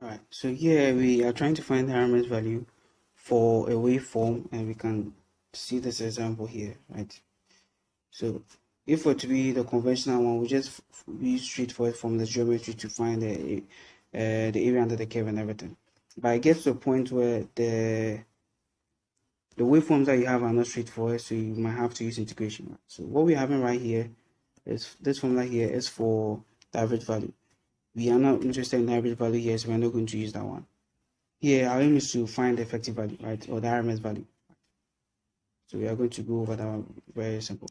Alright, so here we are trying to find the RMS value for a waveform, and we can see this example here, right? So if it were to be the conventional one, we just use straightforward from the geometry to find the area under the curve and everything. But it gets to a point where the waveforms that you have are not straightforward, so you might have to use integration. Right? So what we're having right here is this formula here is for the average value. We are not interested in the average value here, so we're not going to use that one. Here, our aim is to find the effective value, right, or the RMS value. So we are going to go over that one. Very simple.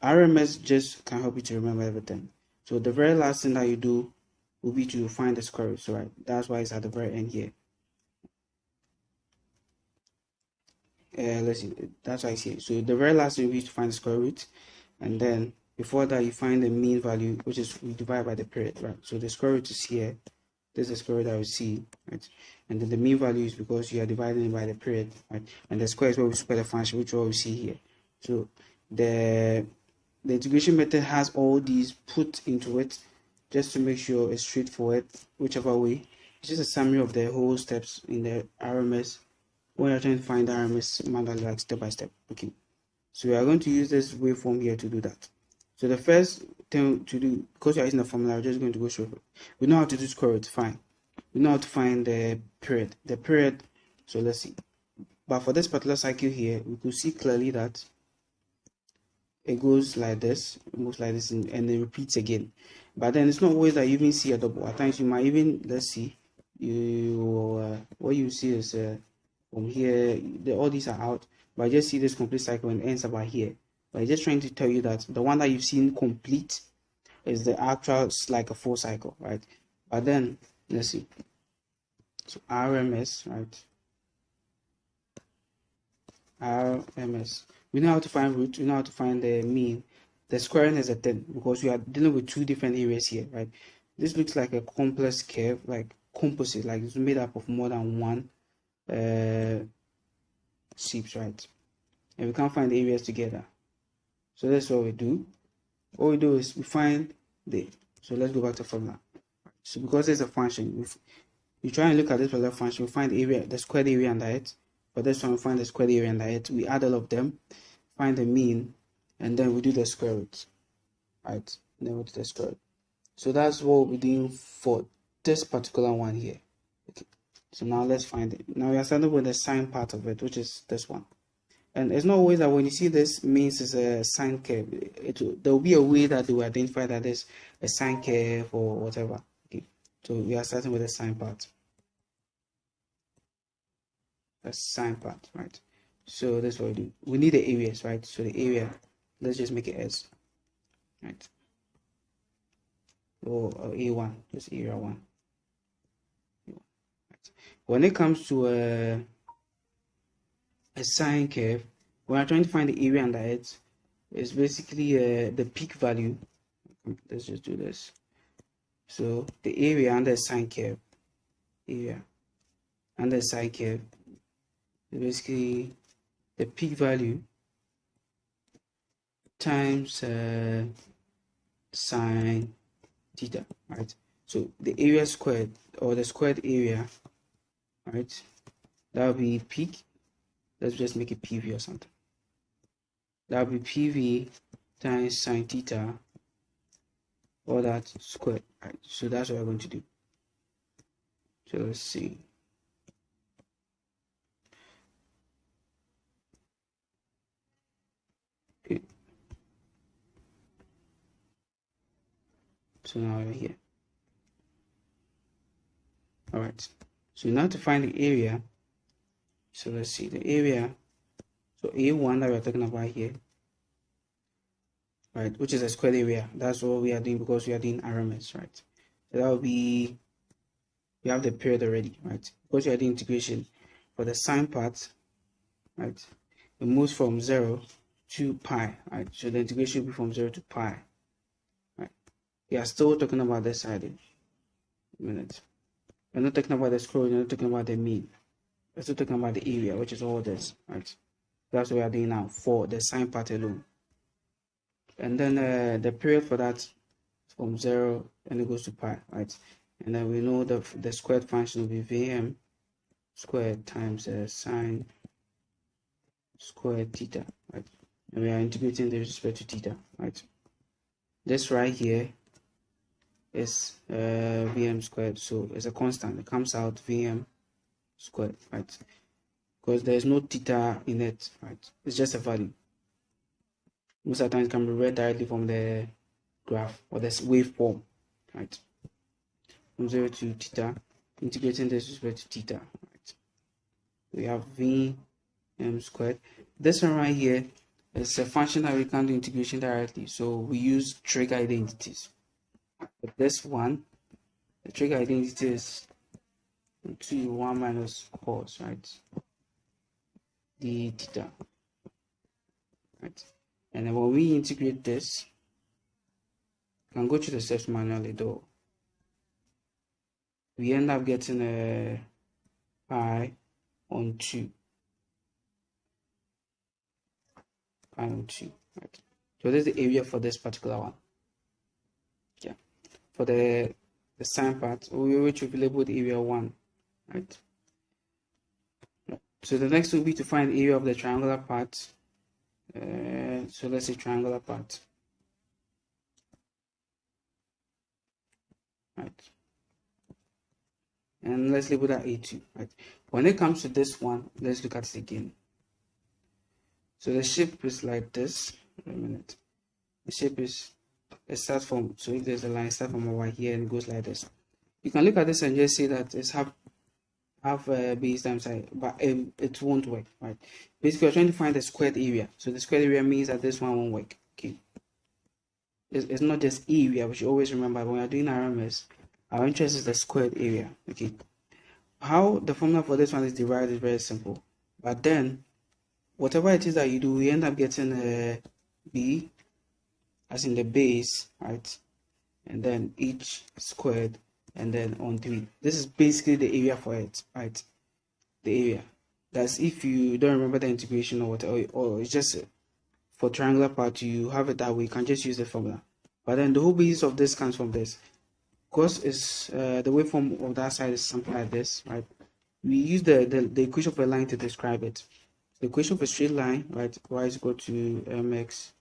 RMS just can help you to remember everything. So the very last thing that you do will be to find the square root. So right, that's why it's at the very end here. Let's see, that's why it's here. So the very last thing will be to find the square root, and then before that you find the mean value, which is we divide by the period, right? So the square root is here. This is the square root that we see, right? And then the mean value is because you are dividing it by the period, right? And the square is where we square the function, which is what we see here. So the integration method has all these put into it just to make sure it's straightforward, whichever way. It's just a summary of the whole steps in the RMS when you're trying to find the RMS manually, like step by step. Okay, so we are going to use this waveform here to do that. So the first thing to do, because we are using the formula, we're just going to go straight. We know how to do square root, fine. We know how to find the period. So let's see. But for this particular cycle here, we could see clearly that it goes like this, it moves like this, and it repeats again. But then it's not always that you even see a double. At times you might even, let's see, what you see is from here, all these are out, but I just see this complete cycle and it ends about here. But I'm just trying to tell you that the one that you've seen complete is the actual, like a full cycle, right? But then let's see. So RMS, right? RMS. We know how to find root. We know how to find the mean. The squaring is a thing because we are dealing with two different areas here, right? This looks like a complex curve, like composite, like it's made up of more than one shapes, right? And we can't find the areas together. So that's what we do. What we do is we find so let's go back to formula. So because there's a function, we try and look at this particular function, we find the area, the squared area under it. For this one, we find the squared area under it. We add all of them, find the mean, and then we do the square root, right? And then we do the square root. So that's what we're doing for this particular one here. Okay. So now let's find it. Now we are starting with the sine part of it, which is this one. And it's not always that when you see this means it's a sine curve. There will be a way that they will identify that there's a sine curve or whatever. Okay. So we are starting with the sine part. The sine part, right? So that's what we do. We need the areas, right? So the area, let's just make it S, right? Or A1, just area 1. Right. When it comes to a sine curve, when I'm trying to find the area under it, it's basically the peak value. Let's just do this. So the area under a sine curve, area under a sine curve, is basically the peak value times sine theta, right? So the area squared, or the squared area, right, that will be peak. Let's just make it PV or something. That will be PV times sine theta, or that squared, right? So that's what we're going to do. So let's see. Okay. So now we're here. All right. So now to find the area. So let's see the area. So A1 that we're talking about here, right, which is a squared area. That's what we are doing because we are doing RMS, right? So that will be, we have the period already, right? Because we are doing integration for the sine part, right? It moves from 0 to pi, right? So the integration will be from 0 to pi, right? We are still talking about this side. A minute. We're not talking about the square, we're not talking about the mean. We're still talking about the area, which is all this, right? That's what we are doing now for the sine part alone. And then the period for that from 0 and it goes to pi, right? and then we know the squared function will be Vm squared times sine squared theta, right? And we are integrating this with respect to theta, right? This right here is Vm squared, so it's a constant. It comes out Vm squared, right? Because there is no theta in it, right? It's just a value. Most of the time it can be read directly from the graph or this waveform, right? From 0 to theta, integrating this with respect to theta, right? We have Vm squared. This one right here is a function that we can do integration directly, so we use trig identities. But this one, the trig identity is 2 1 minus cos, right? D theta, right? And then when we integrate this, you can go to the steps manually though. We end up getting a pi on 2. Pi on 2, right? So this is the area for this particular one. Yeah. For the sine part, which will be labeled area 1, right? So the next will be to find the area of the triangular part. So let's say triangular part, right? And let's label that A2, right? When it comes to this one, let's look at it again. So the shape is like this. Wait a minute. The shape is, it starts from, so if there's a line, start from over here and it goes like this. You can look at this and just say that it's half base times height, but it won't work, right? Basically, we're trying to find the squared area. So the squared area means that this one won't work. Okay. It's not just area, we should always remember when we're doing RMS, our interest is the squared area. Okay. How the formula for this one is derived is very simple. But then, whatever it is that you do, we end up getting a b as in the base, right? And then h squared, and then on 3. This is basically the area for it, right? The area. That's if you don't remember the integration or whatever, or it's just for triangular part, you have it that way, you can just use the formula. But then the whole basis of this comes from this. Because it's the waveform of that side is something like this, right? We use the equation of a line to describe it. The equation of a straight line, right? Y is equal to mx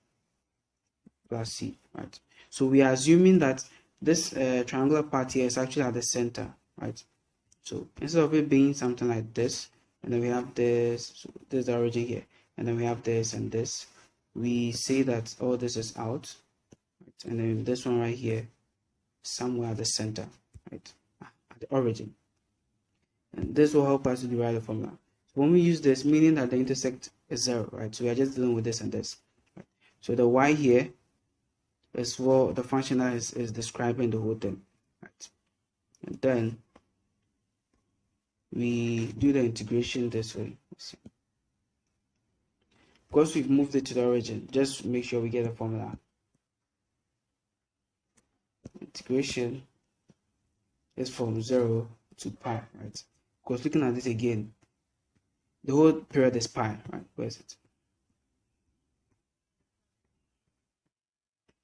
plus c, right? So we are assuming that this triangular part here is actually at the center, right? So instead of it being something like this, and then we have this, so this is the origin here, and then we have this and this, we say that all this is out, right? And then this one right here, somewhere at the center, right? At the origin. And this will help us to derive the formula. So when we use this, meaning that the intersect is 0, right? So we are just dealing with this and this, right? So the y here is what the function that is describing the whole thing, right? And then we do the integration this way. Because we've moved it to the origin, just make sure we get the formula. Integration is from 0 to pi, right? Because looking at this again, the whole period is pi, right? Where is it?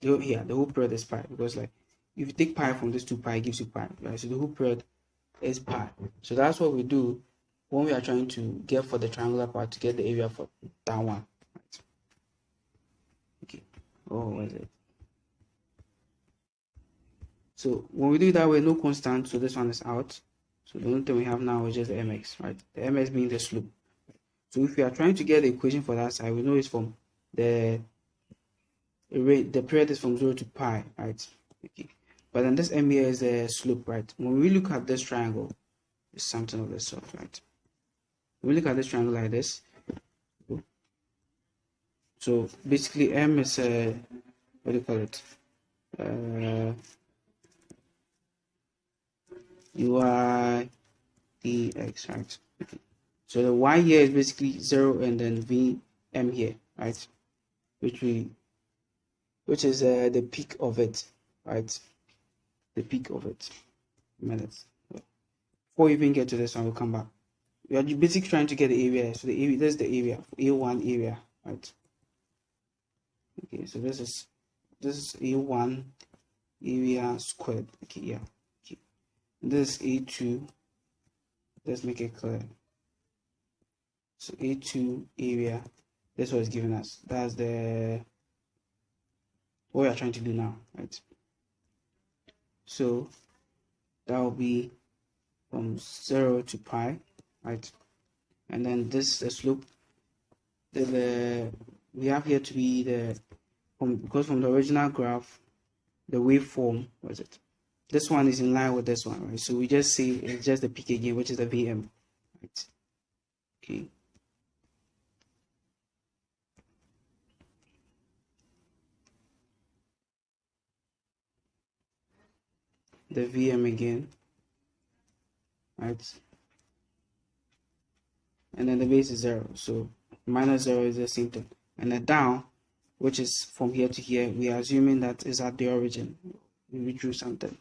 Here, the whole period is pi, because like if you take pi from this to pi, it gives you pi, right? So the whole period is pi. So that's what we do when we are trying to get for the triangular part to get the area for that one, right? Okay. Oh, where is it? So when we do it that way, no constant, so this one is out. So the only thing we have now is just the mx, right? The mx being the slope. So if we are trying to get the equation for that side, we know it's from the period is from 0 to pi, right? Okay. But then this m here is the slope, right? When we look at this triangle, it's something of the sort, right? When we look at this triangle like this, so basically m is what do you call it? Ui dx, right? Okay. So the y here is basically 0 and then vm here, right? Which is the peak of it, right? The peak of it. Minutes. Before we even get to this one, we'll come back. We are basically trying to get the area. So the area, this is the area, A1 area, right? Okay, so this is A1 area squared. Okay, yeah. Okay. this A2, let's make it clear. So A2 area, this was given us. That's the what we are trying to do now, right? So that will be from 0 to pi, right? And then this the slope. We have here to be because from the original graph, the waveform was it. This one is in line with this one, right? So we just say it's just the peak again, which is the VM, right? Okay. The VM again, right? And then the base is 0, so minus 0 is the same thing. And the down, which is from here to here, we are assuming that is at the origin. We drew something.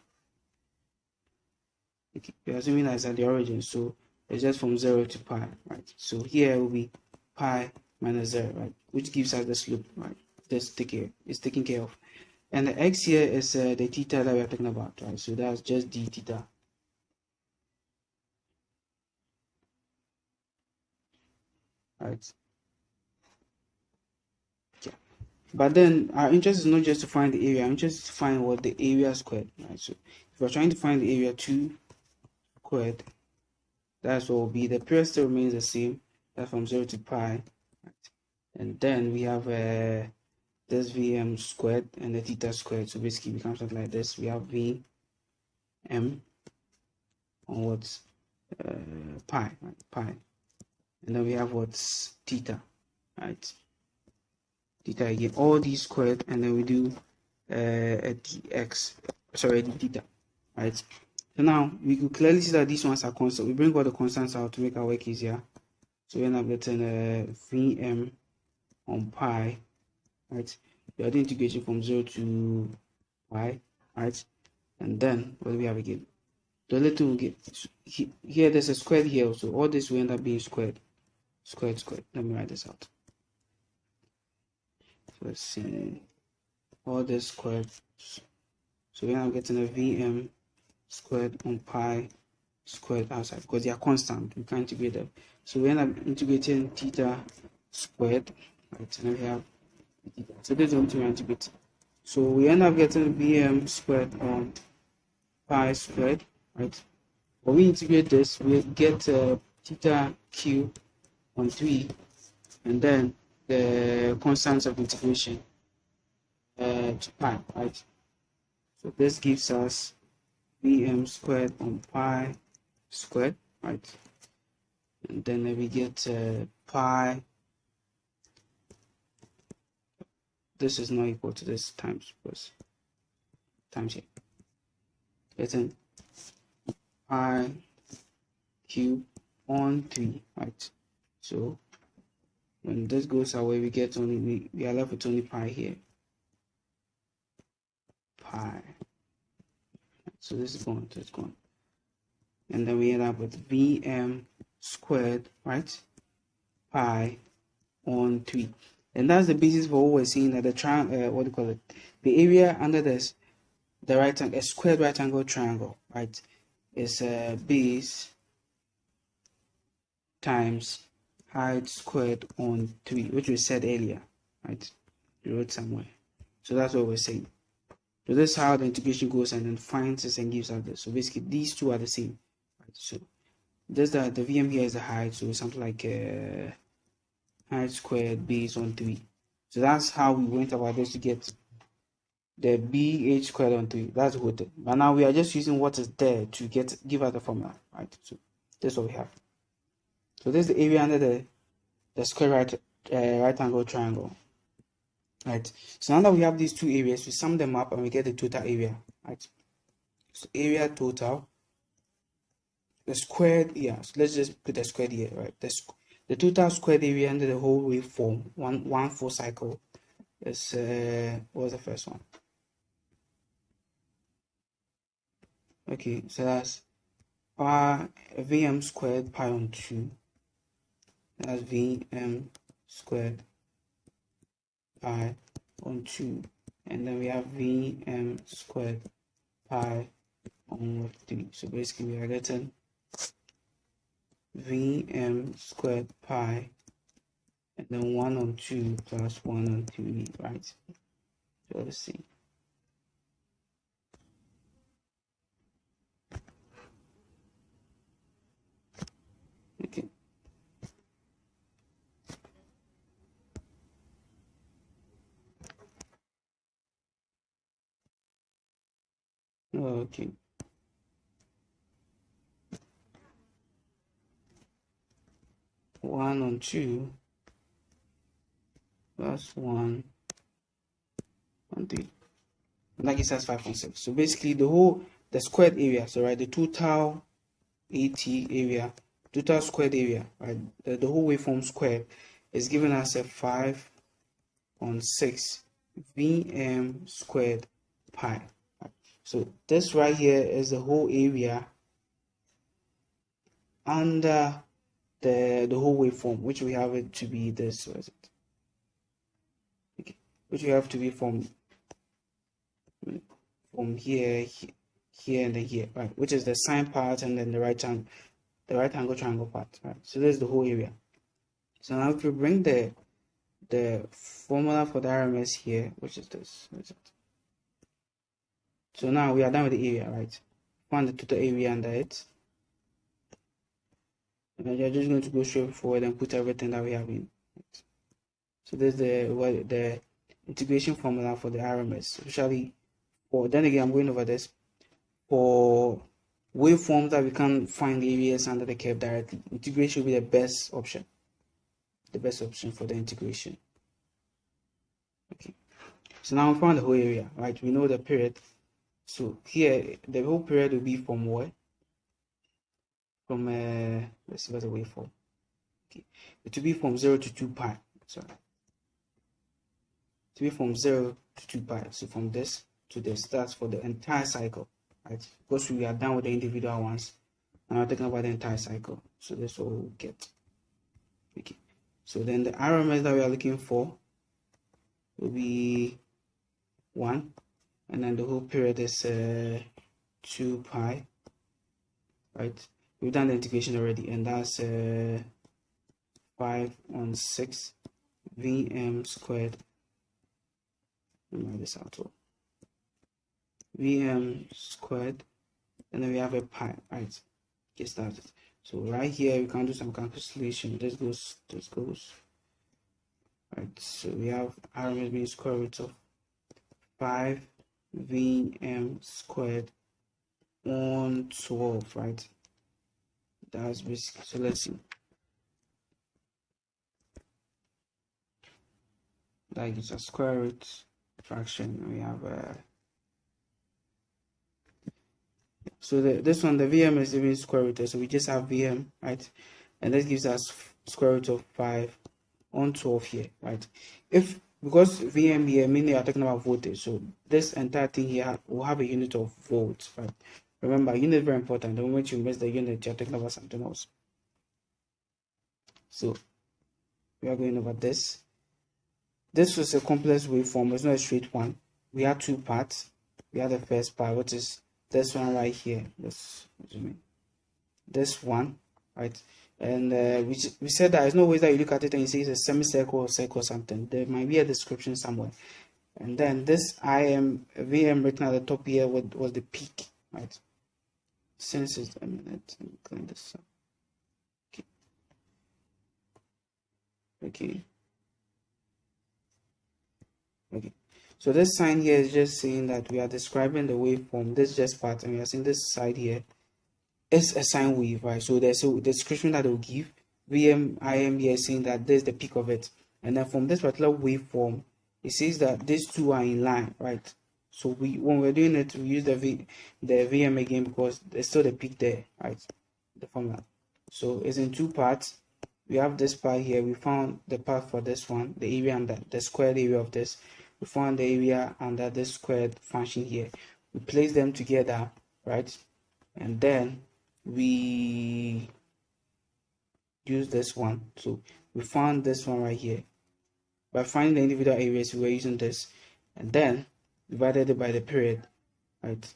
Okay. We are assuming that it's at the origin, so it's just from 0 to pi, right? So here will be pi minus 0, right? Which gives us the slope, right? Just it's taken care of. And the x here is the theta that we are talking about, right? So that's just d theta. Right. Yeah. But then our interest is not just to find the area, I'm just to find what the area squared, right? So if we're trying to find the area 2 squared, that's what will be. The period still remains the same. That's from 0 to pi. Right? And then we have this Vm squared and the theta squared. So basically it becomes something like this. We have Vm on what's pi, right? Pi. And then we have what's theta, right? Theta again, all these squared, and then we do a dx, sorry, d theta, right? So now we could clearly see that these ones are constant. We bring all the constants out to make our work easier. So we end up getting Vm on pi, right? We are doing integration from 0 to pi, right? And then what do we have again? The little we get here, there's a squared here, so all this will end up being squared. Squared. Let me write this out. So let's see, all this squared. So we end up getting a Vm squared on pi squared outside because they are constant. We can't integrate them. So we end up integrating theta squared, right? And then we have theta. So this is what we integrate. So we end up getting Vm squared on pi squared, right? When we integrate this, we get theta q on 3, and then the constants of integration to pi, right? So this gives us Vm squared on pi squared, right? And then we get pi. This is not equal to this times here. Getting pi cube on 3, right? So when this goes away, we get only we are left with only pi here. Pi. So this is gone, so it's gone. And then we end up with Vm squared, right? Pi on 3. And that's the basis for what we're seeing that the triangle, what do you call it? The area under this, the right angle, a squared right angle triangle, right? Is base times height squared on 3, which we said earlier, right? We wrote somewhere. So that's what we're saying. So this is how the integration goes and then finds this and gives us this. So basically these two are the same. Right? So this the Vm here is the height, so something like height squared base on 3. So that's how we went about this to get the bh squared on 3. That's the whole thing. But now we are just using what is there to give us the formula, right? So this is what we have. So this is the area under the square right angle triangle, right? So now that we have these two areas, we sum them up and we get the total area, right? So area total, the squared, yeah. So let's just put the squared here, right? The total squared area under the whole waveform, one full cycle, is what was the first one? Okay, so that's pi Vm squared pi on 2. That's Vm squared pi on 2, and then we have Vm squared pi on 3. So basically we are getting Vm squared pi and then 1 on 2 plus 1 on 3, right? So let's see. Okay. Okay. One on 2 plus 1 on 3. And that gives us 5.6. So basically the squared area, so right, the total AT area, total squared area, right, the whole waveform square is giving us a 5.6 Vm squared pi. So this right here is the whole area under the whole waveform, which we have it to be this, what is it? Okay. Which we have to be from here, here, and then here, right? Which is the sine part and then the right angle triangle part, right? So this is the whole area. So now if we bring the formula for the RMS here, which is this, what is it? So now we are done with the area, right? Find the total area under it. And then you're just going to go straight forward and put everything that we have in. Right? So this is the integration formula for the RMS. Especially for, then again, I'm going over this. For waveforms that we can't find the areas under the curve directly, integration will be the best option. The best option for the integration. Okay. So now we found the whole area, right? We know the period. So here, the whole period will be from where? From, let's see what's the waveform. Okay. It will be from 0 to 2 pi. Sorry. It will be from 0 to 2 pi. So from this to this, that's for the entire cycle, right? Because we are done with the individual ones. Now we're talking about the entire cycle. So that's what we'll get. Okay. So then the RMS that we are looking for will be 1. And then the whole period is 2 pi, right? We've done the integration already, and that's 5/6 Vm squared. Let me write this out. So Vm squared, and then we have a pi, right? Get started. So right here we can do some calculation. This goes. Right. So we have RMS being square root of 5 Vm squared on 12, right? That's basically, so let's see. That gives a square root fraction. We have so this one, the Vm is even square root, so we just have Vm, right? And this gives us square root of 5 on 12 here, right? Because Vm here, meaning you are talking about voltage, so this entire thing here will have a unit of volts, right? Remember, unit is very important. The moment you miss the unit, you're talking about something else. So we are going over this. This was a complex waveform. It's not a straight one. We had 2 parts. We had the first part, which is this one right here. This one, right? And we said that there's no way that you look at it and you see it's a semicircle or circle or something. There might be a description somewhere. And then this Vm written at the top here was the peak, right? Since it's a minute, let me clean this up. Okay. So this sign here is just saying that we are describing the waveform. This just part, and we are seeing this side here is a sine wave, right? So there's a description that will give. Im here is saying that this is the peak of it, and then from this particular waveform, it says that these two are in line, right? So when we're doing it, we use the Vm again because there's still the peak there, right? The formula. So it's in 2 parts. We have this part here. We found the part for this one, the area under the squared area of this. We found the area under this squared function here. We place them together, right? And then we use this one. So we found this one right here. By finding the individual areas, we were using this, and then divided it by the period, right?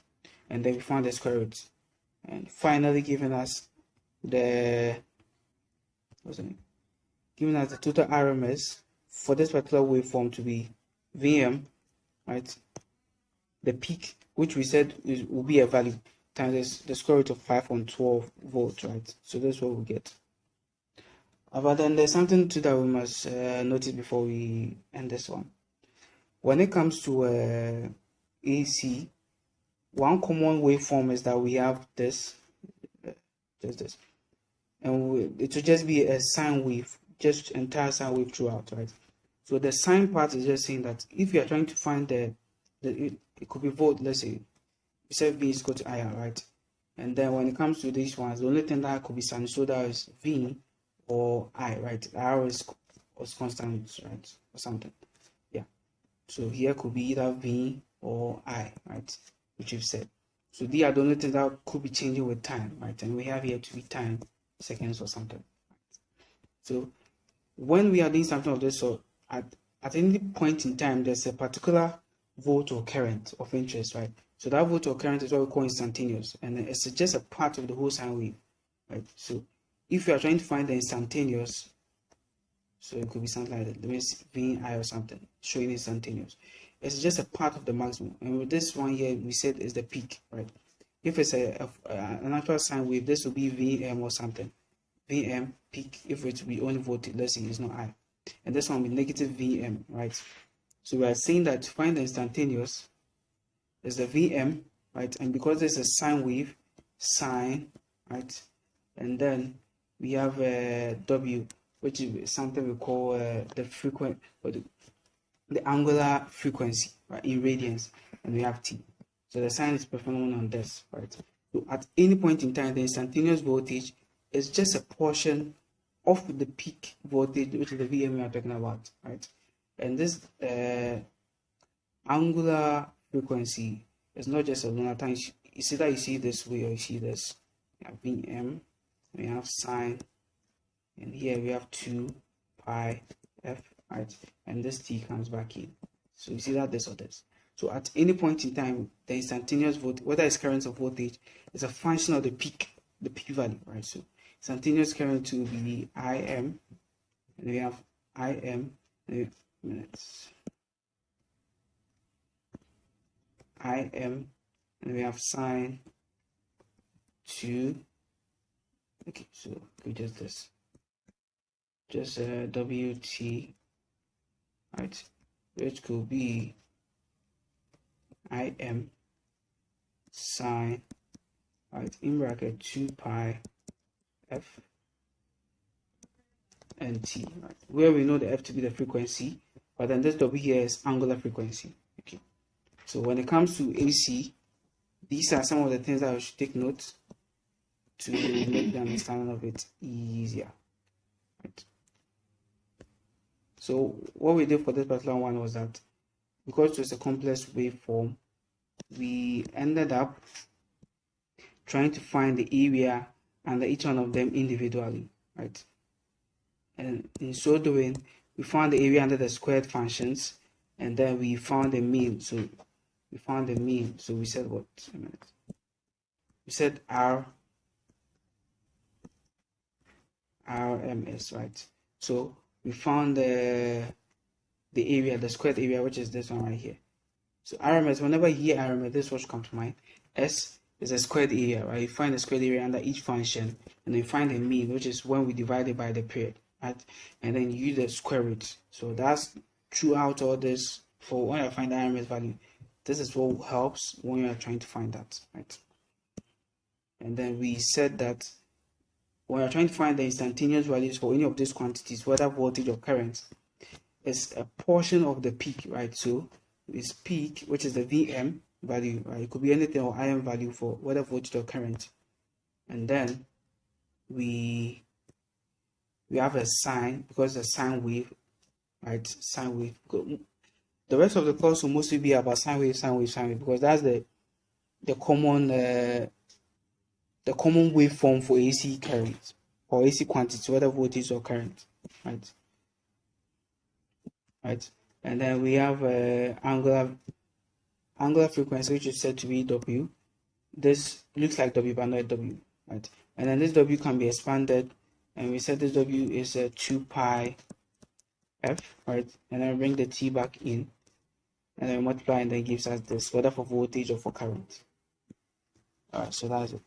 and then we found the square root, and finally giving us the total RMS for this particular waveform to be Vm, right? The peak, which we said will be a value times the square root of 512 volts, right? So that's what we get. But then there's something to that we must notice before we end this one. When it comes to AC, one common waveform is that we have this, just this, and it will just be a sine wave, just entire sine wave throughout, right? So the sine part is just saying that if you are trying to find it could be volt, let's say, we said V is equal to IR, right? And then when it comes to these ones, the only thing that could be sinusoidal is V or I, right? R is constant, right? Or something. Yeah. So here could be either V or I, right? Which you've said. So these are the only things that could be changing with time, right? And we have here to be time, seconds or something. So when we are doing something of this sort, at any point in time, there's a particular volt or current of interest, right? So that volt or current is what we call instantaneous, and it's just a part of the whole sine wave, right? So if you are trying to find the instantaneous, so it could be something like that. Let me see, VI or something showing instantaneous. It's just a part of the maximum, and with this one here, we said is the peak, right? If it's an actual sine wave, this will be Vm or something. Vm peak. If it will be only voltage, let's say it's not I, and this one will be negative Vm, right? So we are saying that to find the instantaneous is the Vm, right? And because this is a sine wave, sine, right? And then we have W, which is something we call the frequency, or the angular frequency, right, in radians, and we have T. So the sine is performing on this, right? So at any point in time, the instantaneous voltage is just a portion of the peak voltage, which is the Vm we are talking about, right? And this angular frequency is not just a lunar time. You see that you see this way or you see this. We have Vm, we have sine, and here we have 2 pi f, right? And this T comes back in. So you see that this or this. So at any point in time, the instantaneous voltage, whether it's current or voltage, is a function of the peak value, right? So instantaneous current will be Im, and we have Im, minutes. Im, and we have sine 2. Okay, so we just this, just Wt, right? Which could be Im sine, right, in bracket 2 pi f and T, right? Where we know the f to be the frequency, but then this W here is angular frequency. Okay. So when it comes to AC, these are some of the things that we should take note to make the understanding of it easier. Right. So what we did for this particular one was that because it was a complex waveform, we ended up trying to find the area under each one of them individually, right? And in so doing, we found the area under the squared functions, and then we found the mean. So we found the mean. So we said what? A minute. We said RMS, right? So we found the area, the squared area, which is this one right here. So RMS, whenever you hear RMS, this is what comes to mind. S is a squared area, right? You find the squared area under each function, and then you find the mean, which is when we divide it by the period, right? And then you use the square root. So that's throughout all this. For when I find the RMS value, this is what helps when you are trying to find that, right? And then we said that when you're trying to find the instantaneous values for any of these quantities, whether voltage or current, is a portion of the peak, right? So it's peak, which is the Vm value, right? It could be anything, or Im value for whether voltage or current. And then we have a sine, because it's a sine wave, right? Sine wave. The rest of the course will mostly be about sine wave, because that's the common waveform for AC current or AC quantity, whether voltage or current, right? Right. And then we have angular frequency, which is said to be W, this looks like W but not W, right? And then this W can be expanded, and we said this W is a 2 pi f, right? And then bring the T back in, and then multiply, and then gives us this, whether for voltage or for current. Alright, so that's it.